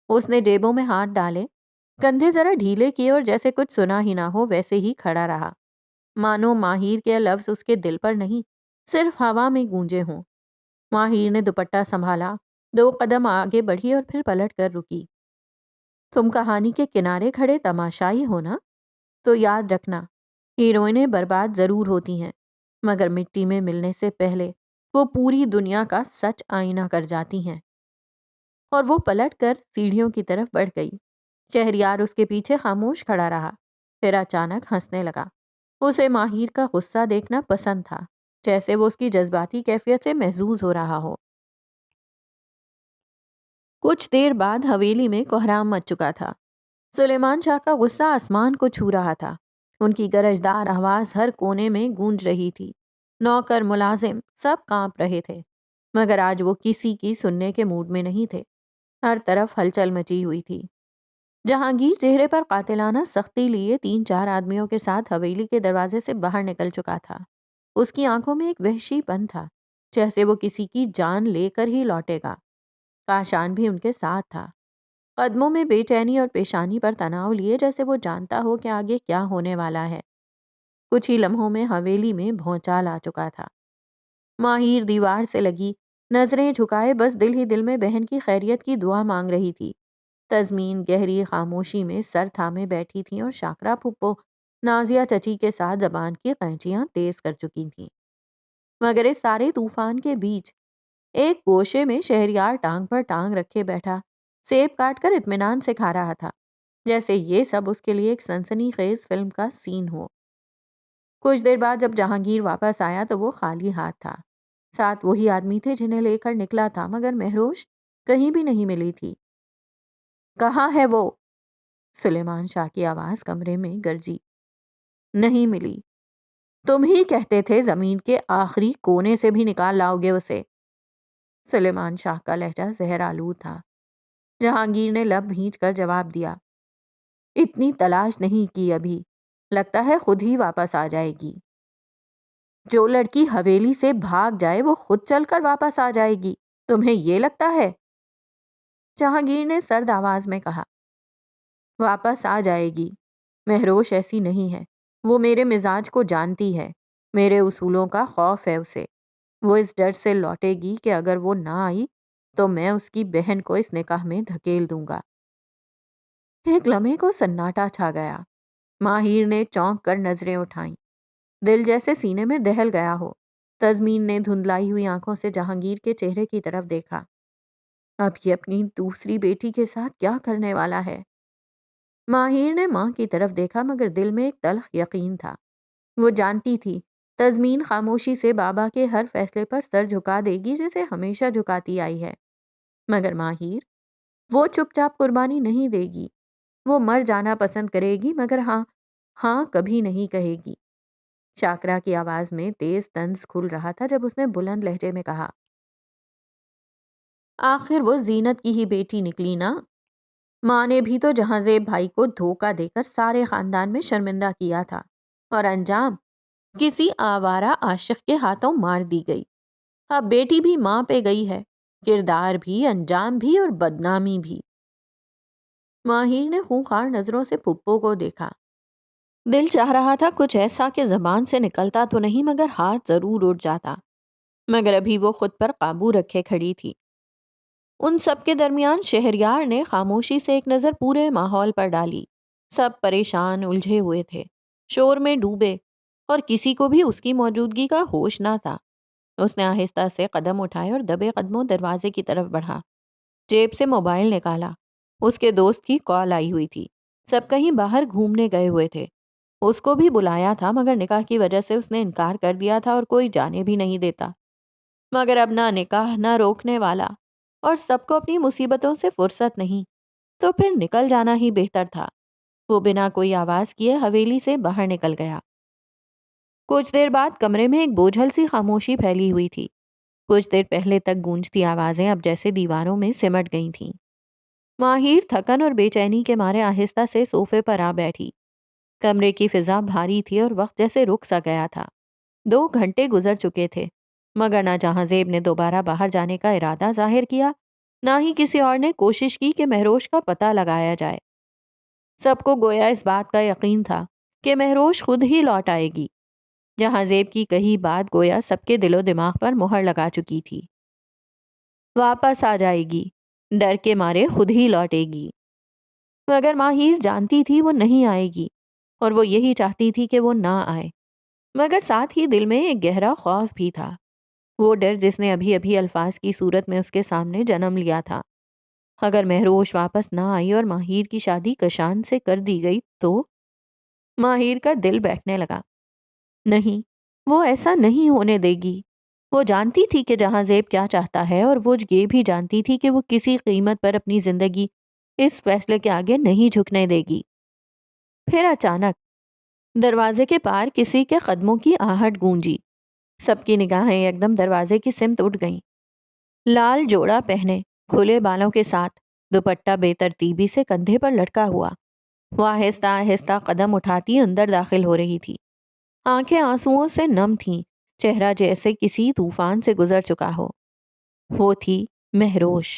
اس نے جیبوں میں ہاتھ ڈالے، کندھے ذرا ڈھیلے کیے اور جیسے کچھ سنا ہی نہ ہو ویسے ہی کھڑا رہا، مانو ماہر کے لفظ اس کے دل پر نہیں، صرف ہوا میں گونجے ہوں۔ ماہر نے دوپٹہ سنبھالا، 2 قدم آگے بڑھی اور پھر پلٹ کر رکی۔ تم کہانی کے کنارے کھڑے تماشائی ہو نا؟ تو یاد رکھنا، ہیروئنیں برباد ضرور ہوتی ہیں، مگر مٹی میں ملنے سے پہلے وہ پوری دنیا کا سچ آئینہ کر جاتی ہیں۔ اور وہ پلٹ کر سیڑھیوں کی طرف بڑھ گئی۔ شہریار اس کے پیچھے خاموش کھڑا رہا، پھر اچانک ہنسنے لگا۔ اسے ماہر کا غصہ دیکھنا پسند تھا، جیسے وہ اس کی جذباتی کیفیت سے محظوظ ہو رہا ہو۔ کچھ دیر بعد حویلی میں کوہرام مچ چکا تھا۔ سلیمان شاہ کا غصہ آسمان کو چھو رہا تھا۔ ان کی گرجدار آواز ہر کونے میں گونج رہی تھی۔ نوکر، ملازم، سب کانپ رہے تھے، مگر آج وہ کسی کی سننے کے موڈ میں نہیں تھے۔ ہر طرف ہلچل مچی ہوئی تھی۔ جہانگیر چہرے پر قاتلانہ سختی لیے 3 4 آدمیوں کے ساتھ حویلی کے دروازے سے باہر نکل چکا تھا۔ اس کی آنکھوں میں ایک وحشی پن تھا، جیسے وہ کسی کی جان لے کر ہی لوٹے گا۔ کاشان بھی ان کے ساتھ تھا، قدموں میں بے چینی اور پیشانی پر تناؤ لیے، جیسے وہ جانتا ہو کہ آگے کیا ہونے والا ہے۔ کچھ ہی لمحوں میں حویلی میں بھونچال آ چکا تھا۔ ماہر دیوار سے لگی، نظریں جھکائے بس دل ہی دل میں بہن کی خیریت کی دعا مانگ رہی تھی۔ تزمین گہری خاموشی میں سر تھامے بیٹھی تھی اور شاکرا پھپھو نازیہ چچی کے ساتھ زبان کی قینچیاں تیز کر چکی تھیں۔ مگر اس سارے طوفان کے بیچ ایک گوشے میں شہریار ٹانگ پر ٹانگ رکھے بیٹھا سیب کاٹ کر اطمینان سے کھا رہا تھا، جیسے یہ سب اس کے لیے ایک سنسنی خیز فلم کا سین ہو۔ کچھ دیر بعد جب جہانگیر واپس آیا تو وہ خالی ہاتھ تھا۔ ساتھ وہی آدمی تھے جنہیں لے کر نکلا تھا، مگر مہروش کہیں بھی نہیں ملی تھی۔ کہاں ہے وہ؟ سلیمان شاہ کی آواز کمرے میں گرجی۔ نہیں ملی۔ تم ہی کہتے تھے زمین کے آخری کونے سے بھی نکال لاؤ گے اسے۔ سلیمان شاہ کا لہجہ زہر آلود تھا۔ جہانگیر نے لب بھینچ کر جواب دیا، اتنی تلاش نہیں کی ابھی، لگتا ہے خود ہی واپس آ جائے گی۔ جو لڑکی حویلی سے بھاگ جائے وہ خود چل کر واپس آ جائے گی، تمہیں یہ لگتا ہے؟ جہانگیر نے سرد آواز میں کہا۔ واپس آ جائے گی، مہروش ایسی نہیں ہے، وہ میرے مزاج کو جانتی ہے، میرے اصولوں کا خوف ہے اسے، وہ اس ڈر سے لوٹے گی کہ اگر وہ نہ آئی تو میں اس کی بہن کو اس نکاح میں دھکیل دوں گا۔ ایک لمحے کو سناٹا چھا گیا۔ ماہر نے چونک کر نظریں اٹھائیں، دل جیسے سینے میں دہل گیا ہو۔ تزمین نے دھندلائی ہوئی آنکھوں سے جہانگیر کے چہرے کی طرف دیکھا۔ اب یہ اپنی دوسری بیٹی کے ساتھ کیا کرنے والا ہے؟ ماہر نے ماں کی طرف دیکھا مگر دل میں ایک تلخ یقین تھا۔ وہ جانتی تھی تزمین خاموشی سے بابا کے ہر فیصلے پر سر جھکا دے گی جیسے ہمیشہ جھکاتی آئی ہے، مگر ماہر وہ چپ چاپ قربانی نہیں دے گی۔ وہ مر جانا پسند کرے گی مگر ہاں ہاں کبھی نہیں کہے گی۔ شاکرا کی آواز میں تیز طنز کھل رہا تھا جب اس نے بلند لہجے میں کہا، آخر وہ زینت کی ہی بیٹی نکلی نا؟ ماں نے بھی تو جہاں زیب بھائی کو دھوکہ دے کر سارے خاندان میں شرمندہ کیا تھا، اور انجام کسی آوارہ عاشق کے ہاتھوں مار دی گئی۔ اب بیٹی بھی ماں پہ گئی ہے، کردار بھی، انجام بھی اور بدنامی بھی۔ ماہر نے خونخوار نظروں سے پھپھو کو دیکھا۔ دل چاہ رہا تھا کچھ ایسا کہ زبان سے نکلتا تو نہیں مگر ہاتھ ضرور اٹھ جاتا، مگر ابھی وہ خود پر قابو رکھے کھڑی تھی۔ ان سب کے درمیان شہریار نے خاموشی سے ایک نظر پورے ماحول پر ڈالی۔ سب پریشان الجھے ہوئے تھے، شور میں ڈوبے، اور کسی کو بھی اس کی موجودگی کا ہوش نہ تھا۔ اس نے آہستہ سے قدم اٹھائے اور دبے قدموں دروازے کی طرف بڑھا۔ جیب سے موبائل نکالا۔ اس کے دوست کی کال آئی ہوئی تھی، سب کہیں باہر گھومنے گئے ہوئے تھے۔ اس کو بھی بلایا تھا مگر نکاح کی وجہ سے اس نے انکار کر دیا تھا اور کوئی جانے بھی نہیں دیتا۔ مگر اب نہ نکاح نہ روکنے والا، اور سب کو اپنی مصیبتوں سے فرصت نہیں، تو پھر نکل جانا ہی بہتر تھا۔ وہ بنا کوئی آواز کیے حویلی سے باہر نکل گیا۔ کچھ دیر بعد کمرے میں ایک بوجھل سی خاموشی پھیلی ہوئی تھی۔ کچھ دیر پہلے تک گونجتی آوازیں اب جیسے دیواروں میں سمٹ گئی تھیں۔ ماہر تھکن اور بے چینی کے مارے آہستہ سے صوفے پر آ بیٹھی۔ کمرے کی فضا بھاری تھی اور وقت جیسے رک سا گیا تھا۔ 2 گھنٹے گزر چکے تھے، مگر نہ جہاں زیب نے دوبارہ باہر جانے کا ارادہ ظاہر کیا، نہ ہی کسی اور نے کوشش کی کہ مہروش کا پتہ لگایا جائے۔ سب کو گویا اس بات کا یقین تھا کہ مہروش خود ہی لوٹ آئے گی۔ جہاں زیب کی کہی بات گویا سب کے دل و دماغ پر مہر لگا چکی تھی۔ واپس آ جائے گی، ڈر کے مارے خود ہی لوٹے گی۔ مگر ماہر جانتی تھی وہ نہیں آئے گی، اور وہ یہی چاہتی تھی کہ وہ نہ آئے، مگر ساتھ ہی دل میں ایک گہرا خوف بھی تھا، وہ ڈر جس نے ابھی ابھی الفاظ کی صورت میں اس کے سامنے جنم لیا تھا۔ اگر مہروش واپس نہ آئی اور ماہر کی شادی کشان سے کر دی گئی تو؟ ماہر کا دل بیٹھنے لگا۔ نہیں، وہ ایسا نہیں ہونے دے گی۔ وہ جانتی تھی کہ جہاں زیب کیا چاہتا ہے، اور وہ یہ بھی جانتی تھی کہ وہ کسی قیمت پر اپنی زندگی اس فیصلے کے آگے نہیں جھکنے دے گی۔ پھر اچانک دروازے کے پار کسی کے قدموں کی آہٹ گونجی۔ سب کی نگاہیں ایک دم دروازے کی سمت اٹھ گئیں۔ لال جوڑا پہنے، کھلے بالوں کے ساتھ، دوپٹہ بے ترتیبی سے کندھے پر لٹکا ہوا، وہ آہستہ آہستہ قدم اٹھاتی اندر داخل ہو رہی تھی۔ آنکھیں آنسوؤں سے نم تھیں، چہرہ جیسے کسی طوفان سے گزر چکا ہو۔ وہ تھی مہروش۔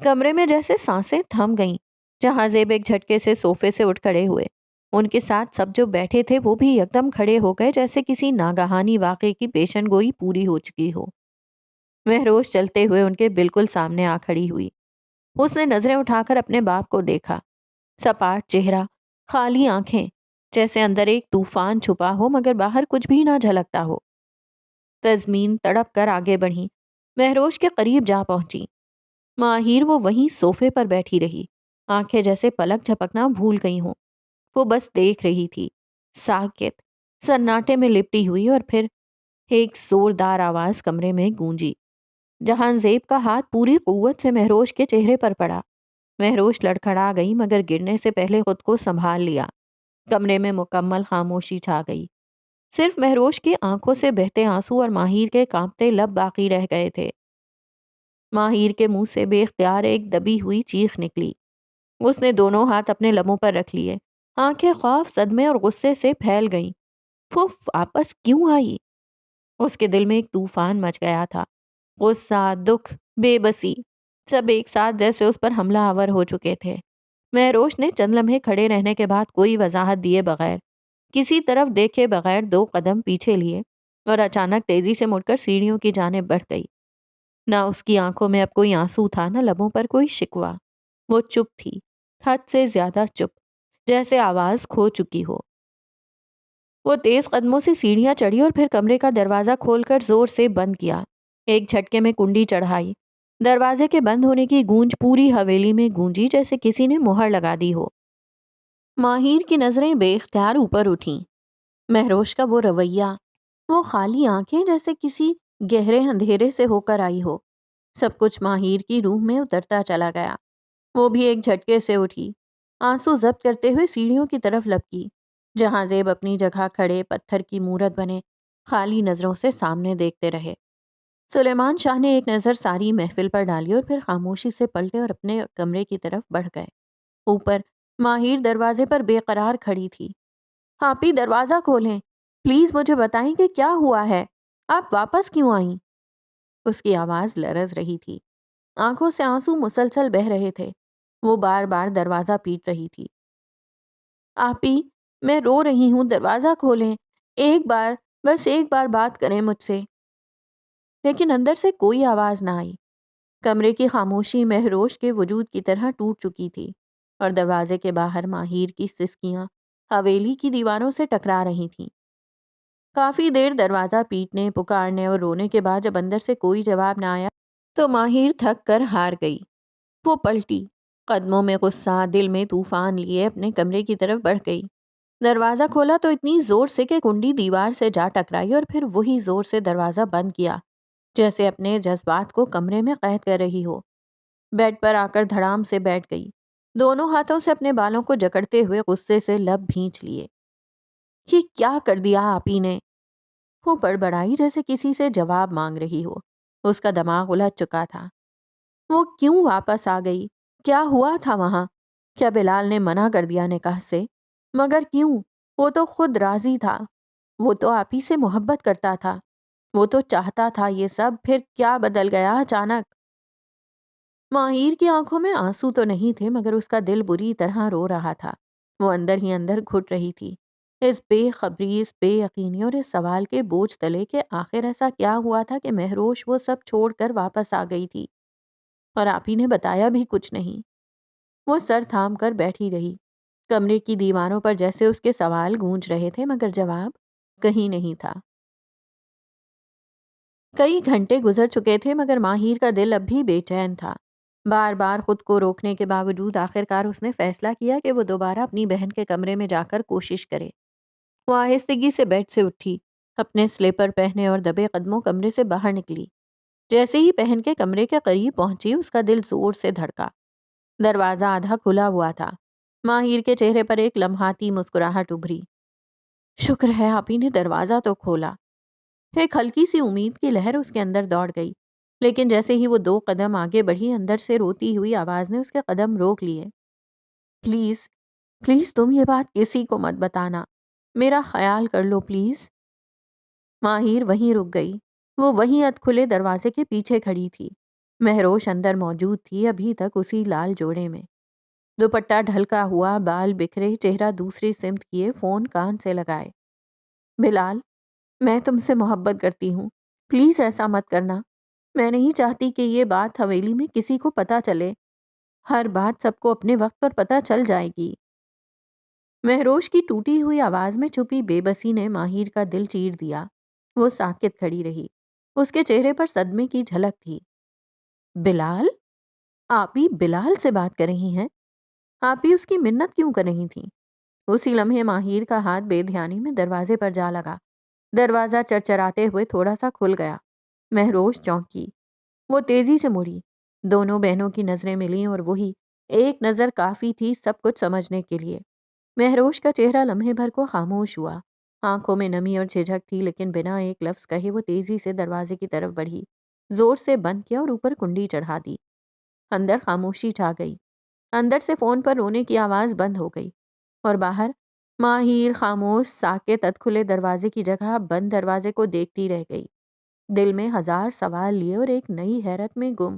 کمرے میں جیسے سانسیں تھم گئیں۔ جہاں زیب ایک جھٹکے سے صوفے سے اٹھ کھڑے ہوئے۔ ان کے ساتھ سب جو بیٹھے تھے وہ بھی یکدم کھڑے ہو گئے جیسے کسی ناگہانی واقعے کی پیشن گوئی پوری ہو چکی ہو۔ مہروش چلتے ہوئے ان کے بالکل سامنے آ کھڑی ہوئی۔ اس نے نظریں اٹھا کر اپنے باپ کو دیکھا۔ سپاٹ چہرہ، خالی آنکھیں، جیسے اندر ایک طوفان چھپا ہو مگر باہر کچھ بھی نہ جھلکتا ہو۔ تزمین تڑپ کر آگے بڑھی، مہروش کے قریب جا پہنچی۔ ماہر وہ وہیں صوفے پر بیٹھی رہی، آنکھیں جیسے پلک جھپکنا بھول گئی ہوں۔ وہ بس دیکھ رہی تھی، ساکت، سناٹے میں لپٹی ہوئی، اور پھر ایک زوردار آواز کمرے میں گونجی۔ جہاں زیب کا ہاتھ پوری قوت سے مہروش کے چہرے پر پڑا۔ مہروش لڑکھڑا گئی مگر گرنے سے پہلے خود کو سنبھال لیا۔ کمرے میں مکمل خاموشی چھا گئی۔ صرف مہروش کی آنکھوں سے بہتے آنسو اور ماہر کے کانپتے لب باقی رہ گئے تھے۔ ماہر کے منہ سے بے اختیار ایک دبی ہوئی چیخ نکلی۔ اس نے دونوں ہاتھ اپنے لبوں پر رکھ لیے، آنکھیں خوف، صدمے اور غصے سے پھیل گئیں۔ وہ واپس کیوں آئی؟ اس کے دل میں ایک طوفان مچ گیا تھا۔ غصہ، دکھ، بے بسی، سب ایک ساتھ جیسے اس پر حملہ آور ہو چکے تھے۔ مہروش نے چند لمحے کھڑے رہنے کے بعد کوئی وضاحت دیے بغیر، کسی طرف دیکھے بغیر 2 قدم پیچھے لیے اور اچانک تیزی سے مڑ کر سیڑھیوں کی جانب بڑھ گئی۔ نہ اس کی آنکھوں میں اب کوئی آنسو تھا، نہ لبوں پر کوئی شکوہ۔ وہ چپ تھی، حد سے زیادہ چپ، جیسے آواز کھو چکی ہو۔ وہ تیز قدموں سے سیڑھیاں چڑھی اور پھر کمرے کا دروازہ کھول کر زور سے بند کیا۔ ایک جھٹکے میں کنڈی چڑھائی۔ دروازے کے بند ہونے کی گونج پوری حویلی میں گونجی، جیسے کسی نے مہر لگا دی ہو۔ ماہیر کی نظریں بے اختیار اوپر اٹھیں۔ مہروش کا وہ رویہ، وہ خالی آنکھیں جیسے کسی گہرے اندھیرے سے ہو کر آئی ہو، سب کچھ ماہیر کی روح میں اترتا چلا گیا۔ وہ بھی ایک جھٹکے سے اٹھی، آنسو ضبط کرتے ہوئے سیڑھیوں کی طرف لپکی، جہاں زیب اپنی جگہ کھڑے پتھر کی مورت بنے خالی نظروں سے سامنے دیکھتے رہے۔ سلیمان شاہ نے ایک نظر ساری محفل پر ڈالی اور پھر خاموشی سے پلٹے اور اپنے کمرے کی طرف بڑھ گئے۔ اوپر ماہیر دروازے پر بے قرار کھڑی تھی۔ آپ ہی دروازہ کھولیں، پلیز مجھے بتائیں کہ کیا ہوا ہے، آپ واپس کیوں آئیں؟ اس کی آواز لرز رہی تھی، آنکھوں سے آنسو مسلسل بہہ رہے تھے۔ وہ بار بار دروازہ پیٹ رہی تھی۔ آپ ہی، میں رو رہی ہوں، دروازہ کھولیں، ایک بار، بس ایک بار بات کریں مجھ سے۔ لیکن اندر سے کوئی آواز نہ آئی۔ کمرے کی خاموشی مہروش کے وجود کی طرح ٹوٹ چکی تھی اور دروازے کے باہر ماہیر کی سسکیاں حویلی کی دیواروں سے ٹکرا رہی تھیں۔ کافی دیر دروازہ پیٹنے، پکارنے اور رونے کے بعد جب اندر سے کوئی جواب نہ آیا تو ماہیر تھک کر ہار گئی۔ وہ پلٹی، قدموں میں غصہ، دل میں طوفان لیے اپنے کمرے کی طرف بڑھ گئی۔ دروازہ کھولا تو اتنی زور سے کہ کنڈی دیوار سے جا ٹکرائی اور پھر وہی زور سے دروازہ بند کیا، جیسے اپنے جذبات کو کمرے میں قید کر رہی ہو۔ بیڈ پر آ کر دھڑام سے بیٹھ گئی، دونوں ہاتھوں سے اپنے بالوں کو جکڑتے ہوئے غصے سے لب بھینچ لیے۔ یہ کیا کر دیا آپ ہی نے؟ وہ بڑبڑائی جیسے کسی سے جواب مانگ رہی ہو۔ اس کا دماغ الجھ چکا تھا۔ وہ کیوں واپس آ گئی؟ کیا ہوا تھا وہاں؟ کیا بلال نے منع کر دیا نکاح سے؟ مگر کیوں؟ وہ تو خود راضی تھا، وہ تو آپ ہی سے محبت کرتا تھا، وہ تو چاہتا تھا یہ سب، پھر کیا بدل گیا اچانک؟ ماہیر کی آنکھوں میں آنسو تو نہیں تھے، مگر اس کا دل بری طرح رو رہا تھا۔ وہ اندر ہی اندر گھٹ رہی تھی، اس بے خبری، اس بے یقینی اور اس سوال کے بوجھ تلے کہ آخر ایسا کیا ہوا تھا کہ مہروش وہ سب چھوڑ کر واپس آ گئی تھی اور آپ ہی نے بتایا بھی کچھ نہیں۔ وہ سر تھام کر بیٹھی رہی، کمرے کی دیواروں پر جیسے اس کے سوال گونج رہے تھے مگر جواب کہیں نہیں تھا۔ کئی گھنٹے گزر چکے تھے مگر ماہیر کا دل اب بھی بے چین تھا۔ بار بار خود کو روکنے کے باوجود آخرکار اس نے فیصلہ کیا کہ وہ دوبارہ اپنی بہن کے کمرے میں جا کر کوشش کرے۔ وہ آہستگی سے بیڈ سے اٹھی، اپنے سلیپر پہنے اور دبے قدموں کمرے سے باہر نکلی۔ جیسے ہی بہن کے کمرے کے قریب پہنچی اس کا دل زور سے دھڑکا۔ دروازہ آدھا کھلا ہوا تھا۔ ماہیر کے چہرے پر ایک لمحاتی مسکراہٹ ابھری۔ شکر ہے آپ ہی نے دروازہ تو کھولا۔ ایک ہلکی سی امید کی لہر اس کے اندر دوڑ گئی، لیکن جیسے ہی وہ 2 قدم آگے بڑھی اندر سے روتی ہوئی آواز نے اس کے قدم روک لیے۔ پلیز، پلیز تم یہ بات کسی کو مت بتانا، میرا خیال کر لو پلیز۔ ماہیر وہیں رک گئی۔ وہ وہیں ادھ کھلے دروازے کے پیچھے کھڑی تھی۔ مہروش اندر موجود تھی، ابھی تک اسی لال جوڑے میں، دوپٹہ ڈھلکا ہوا، بال بکھرے، چہرہ دوسری سمت کیے، فون کان سے لگائے۔ بلال، میں تم سے محبت کرتی ہوں، پلیز ایسا مت کرنا۔ میں نہیں چاہتی کہ یہ بات حویلی میں کسی کو پتہ چلے۔ ہر بات سب کو اپنے وقت پر پتہ چل جائے گی۔ مہروش کی ٹوٹی ہوئی آواز میں چھپی بے بسی نے ماہیر کا دل چیر دیا۔ وہ ساکت کھڑی رہی، اس کے چہرے پر صدمے کی جھلک تھی۔ بلال؟ آپ ہی بلال سے بات کر رہی ہیں؟ آپ ہی اس کی منت کیوں کر رہی تھیں؟ اسی لمحے ماہیر کا ہاتھ بے دھیانی میں دروازے پر جا لگا۔ دروازہ چرچراتے ہوئے تھوڑا سا کھل گیا۔ مہروش چونکی۔ وہ تیزی سے مڑی، دونوں بہنوں کی نظریں ملیں اور وہی ایک نظر کافی تھی سب کچھ سمجھنے کے لیے۔ مہروش کا چہرہ لمحے بھر کو خاموش ہوا، آنکھوں میں نمی اور جھجک تھی، لیکن بنا ایک لفظ کہے وہ تیزی سے دروازے کی طرف بڑھی، زور سے بند کیا اور اوپر کنڈی چڑھا دی۔ اندر خاموشی چھا گئی۔ اندر سے فون پر رونے کی آواز بند ہو گئی اور باہر ماہیر خاموش، ساکت، ادھ کھلے دروازے کی جگہ بند دروازے کو دیکھتی رہ گئی۔ دل میں ہزار سوال لیے اور ایک نئی حیرت میں گم۔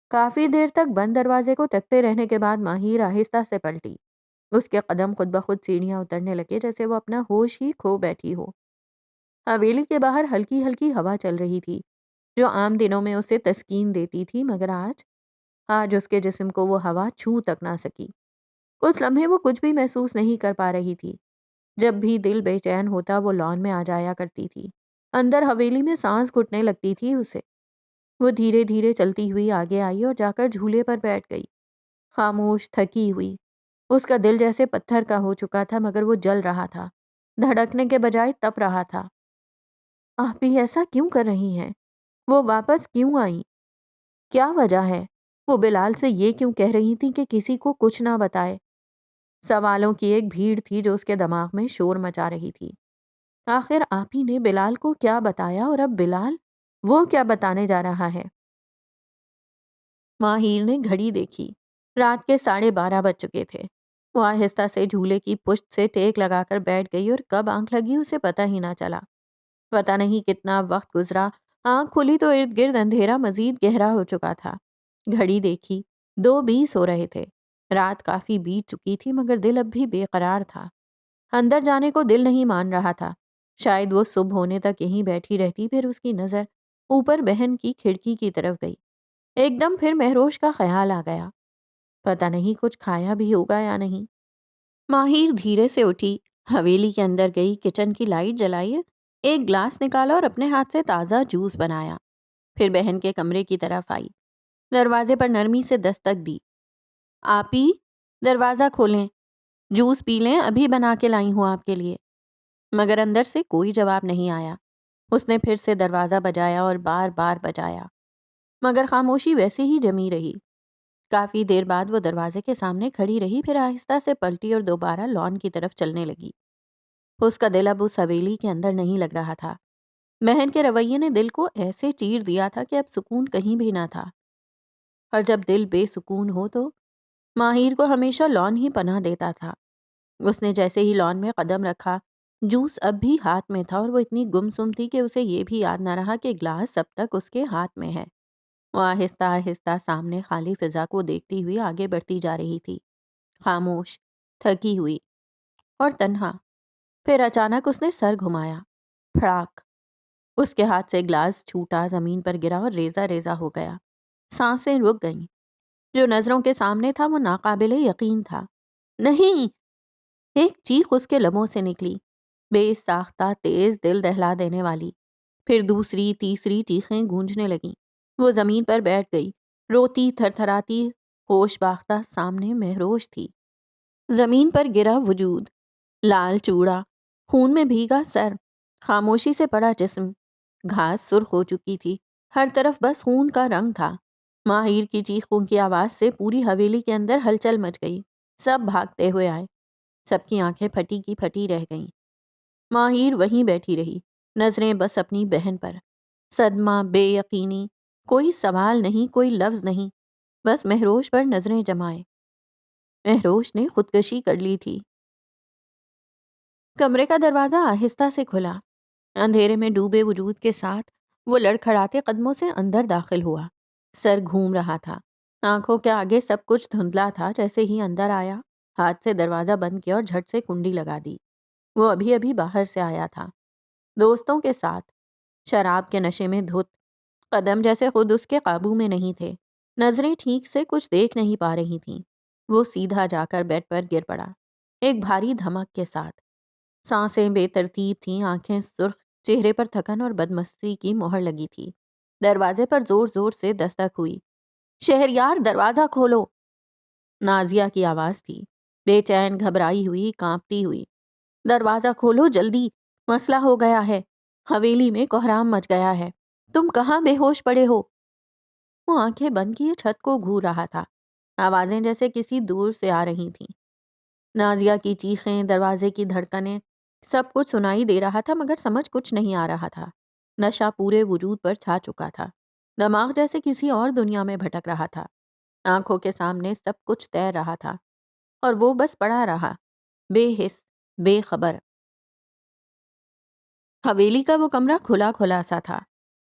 کافی دیر تک بند دروازے کو تکتے رہنے کے بعد ماہر آہستہ سے پلٹی۔ اس کے قدم خود بخود سیڑھیاں اترنے لگے جیسے وہ اپنا ہوش ہی کھو بیٹھی ہو۔ حویلی کے باہر ہلکی ہلکی ہوا چل رہی تھی جو عام دنوں میں اسے تسکین دیتی تھی، مگر آج اس کے جسم کو وہ ہوا چھو تک نہ سکی۔ کچھ لمحے وہ کچھ بھی محسوس نہیں کر پا رہی تھی۔ جب بھی دل بے چین ہوتا وہ لان میں آ جایا کرتی تھی۔ اندر حویلی میں سانس گھٹنے لگتی تھی اسے۔ وہ دھیرے دھیرے چلتی ہوئی آگے آئی اور جا کر جھولے پر بیٹھ گئی، خاموش، تھکی ہوئی۔ اس کا دل جیسے پتھر کا ہو چکا تھا، مگر وہ جل رہا تھا، دھڑکنے کے بجائے تپ رہا تھا۔ آپ ہی ایسا کیوں کر رہی ہیں؟ وہ واپس کیوں آئیں؟ کیا وجہ ہے؟ وہ بلال سے یہ کیوں کہہ رہی تھی کہ کسی کو کچھ نہ بتائے؟ سوالوں کی ایک بھیڑ تھی جو اس کے دماغ میں شور مچا رہی تھی۔ آخر آپ ہی نے بلال کو کیا بتایا اور اب بلال وہ کیا بتانے جا رہا ہے؟ ماہر نے گھڑی دیکھی۔ رات کے 12:30 بج چکے تھے۔ وہ آہستہ سے جھولے کی پشت سے ٹیک لگا کر بیٹھ گئی اور کب آنکھ لگی اسے پتہ ہی نہ چلا۔ پتہ نہیں کتنا وقت گزرا۔ آنکھ کھلی تو ارد گرد اندھیرا مزید گہرا ہو چکا تھا۔ گھڑی دیکھی، 2:20 ہو رہے تھے۔ رات کافی بیت چکی تھی مگر دل اب بھی بے قرار تھا۔ اندر جانے کو دل نہیں مان رہا تھا۔ شاید وہ صبح ہونے تک یہیں بیٹھی رہتی۔ پھر اس کی نظر اوپر بہن کی کھڑکی کی طرف گئی۔ ایک دم پھر مہروش کا خیال آ گیا۔ پتہ نہیں کچھ کھایا بھی ہوگا یا نہیں۔ ماہر دھیرے سے اٹھی، حویلی کے اندر گئی، کچن کی لائٹ جلائی، ایک گلاس نکالا اور اپنے ہاتھ سے تازہ جوس بنایا۔ پھر بہن کے کمرے کی طرف آئی، دروازے پر نرمی سے دستک دی۔ آپی، دروازہ کھولیں، جوس پی لیں، ابھی بنا کے لائی ہوں آپ کے لیے۔ مگر اندر سے کوئی جواب نہیں آیا۔ اس نے پھر سے دروازہ بجایا اور بار بار بجایا، مگر خاموشی ویسے ہی جمی رہی۔ کافی دیر بعد وہ دروازے کے سامنے کھڑی رہی، پھر آہستہ سے پلٹی اور دوبارہ لان کی طرف چلنے لگی۔ اس کا دل اب اس حویلی کے اندر نہیں لگ رہا تھا۔ بہن کے رویے نے دل کو ایسے چیر دیا تھا کہ اب سکون کہیں بھی نہ تھا۔ اور جب دل بے سکون ہو تو ماہر کو ہمیشہ لان ہی پناہ دیتا تھا۔ اس نے جیسے ہی لان میں قدم رکھا، جوس اب بھی ہاتھ میں تھا اور وہ اتنی گمسم تھی کہ اسے یہ بھی یاد نہ رہا کہ گلاس اب تک اس کے ہاتھ میں ہے۔ وہ آہستہ آہستہ سامنے خالی فضا کو دیکھتی ہوئی آگے بڑھتی جا رہی تھی، خاموش، تھکی ہوئی اور تنہا۔ پھر اچانک اس نے سر گھمایا، پھڑاک! اس کے ہاتھ سے گلاس چھوٹا، زمین پر گرا اور ریزہ ریزہ ہو گیا۔ سانسیں رک گئیں۔ جو نظروں کے سامنے تھا وہ ناقابل یقین تھا۔ نہیں! ایک چیخ اس کے لبوں سے نکلی، بے ساختہ، تیز، دل دہلا دینے والی۔ پھر دوسری، تیسری چیخیں گونجنے لگیں۔ وہ زمین پر بیٹھ گئی، روتی، تھر تھراتی، ہوش باختہ۔ سامنے مہروش تھی، زمین پر گرا وجود، لال چوڑا، خون میں بھیگا سر، خاموشی سے پڑا جسم۔ گھاس سرخ ہو چکی تھی، ہر طرف بس خون کا رنگ تھا۔ ماہر کی چیخوں کی آواز سے پوری حویلی کے اندر ہلچل مچ گئی۔ سب بھاگتے ہوئے آئے، سب کی آنکھیں پھٹی کی پھٹی رہ گئیں۔ ماہر وہیں بیٹھی رہی، نظریں بس اپنی بہن پر۔ صدمہ، بے یقینی، کوئی سوال نہیں، کوئی لفظ نہیں، بس مہروش پر نظریں جمائے۔ مہروش نے خودکشی کر لی تھی۔ کمرے کا دروازہ آہستہ سے کھلا۔ اندھیرے میں ڈوبے وجود کے ساتھ وہ لڑکھڑاتے قدموں سے اندر داخل ہوا۔ سر گھوم رہا تھا، آنکھوں کے آگے سب کچھ دھندلا تھا۔ جیسے ہی اندر آیا، ہاتھ سے دروازہ بند کیا اور جھٹ سے کنڈی لگا دی۔ وہ ابھی ابھی باہر سے آیا تھا، دوستوں کے ساتھ، شراب کے نشے میں دھت۔ قدم جیسے خود اس کے قابو میں نہیں تھے، نظریں ٹھیک سے کچھ دیکھ نہیں پا رہی تھیں۔ وہ سیدھا جا کر بیڈ پر گر پڑا، ایک بھاری دھمک کے ساتھ۔ سانسیں بے ترتیب تھیں، آنکھیں سرخ، چہرے پر تھکن اور بدمستی کی مہر لگی تھی۔ دروازے پر زور زور سے دستک ہوئی۔ شہریار، دروازہ کھولو! نازیہ کی آواز تھی، بے چین، گھبرائی ہوئی، کانپتی ہوئی۔ دروازہ کھولو جلدی، مسئلہ ہو گیا ہے، حویلی میں کوہرام مچ گیا ہے، تم کہاں بے ہوش پڑے ہو؟ وہ آنکھیں بند کیے چھت کو گھور رہا تھا، آوازیں جیسے کسی دور سے آ رہی تھیں۔ نازیہ کی چیخیں، دروازے کی دھڑکنیں، سب کچھ سنائی دے رہا تھا مگر سمجھ کچھ نہیں آ رہا تھا۔ نشہ پورے وجود پر چھا چکا تھا، دماغ جیسے کسی اور دنیا میں بھٹک رہا تھا۔ آنکھوں کے سامنے سب کچھ تیر رہا تھا اور وہ بس پڑا رہا، بے حس، بے خبر۔ حویلی کا وہ کمرہ کھلا کھلا سا تھا،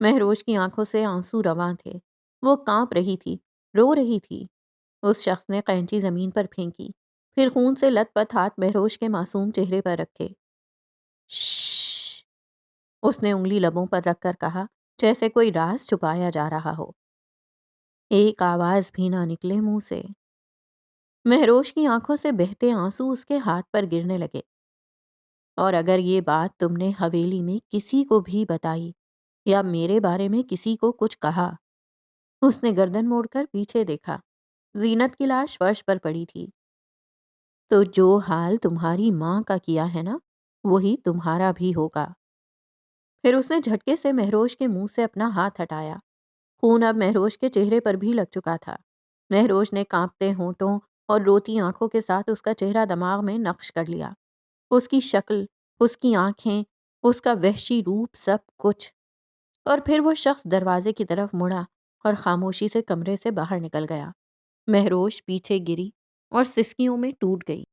مہروش کی آنکھوں سے آنسو رواں تھے، وہ کانپ رہی تھی، رو رہی تھی۔ اس شخص نے قینچی زمین پر پھینکی، پھر خون سے لت پت ہاتھ مہروش کے معصوم چہرے پر رکھے۔ شش، اس نے انگلی لبوں پر رکھ کر کہا، جیسے کوئی راز چھپایا جا رہا ہو۔ ایک آواز بھی نہ نکلے منہ سے۔ مہروش کی آنکھوں سے بہتے آنسو اس کے ہاتھ پر گرنے لگے۔ اور اگر یہ بات تم نے حویلی میں کسی کو بھی بتائی یا میرے بارے میں کسی کو کچھ کہا۔ اس نے گردن موڑ کر پیچھے دیکھا، زینت کی لاش فرش پر پڑی تھی۔ تو جو حال تمہاری ماں کا کیا ہے نا، وہی تمہارا بھی ہوگا۔ پھر اس نے جھٹکے سے مہروش کے منہ سے اپنا ہاتھ ہٹایا۔ خون اب مہروش کے چہرے پر بھی لگ چکا تھا۔ مہروش نے کانپتے ہونٹوں اور روتی آنکھوں کے ساتھ اس کا چہرہ دماغ میں نقش کر لیا۔ اس کی شکل، اس کی آنکھیں، اس کا وحشی روپ، سب کچھ۔ اور پھر وہ شخص دروازے کی طرف مڑا اور خاموشی سے کمرے سے باہر نکل گیا۔ مہروش پیچھے گری اور سسکیوں میں ٹوٹ گئی۔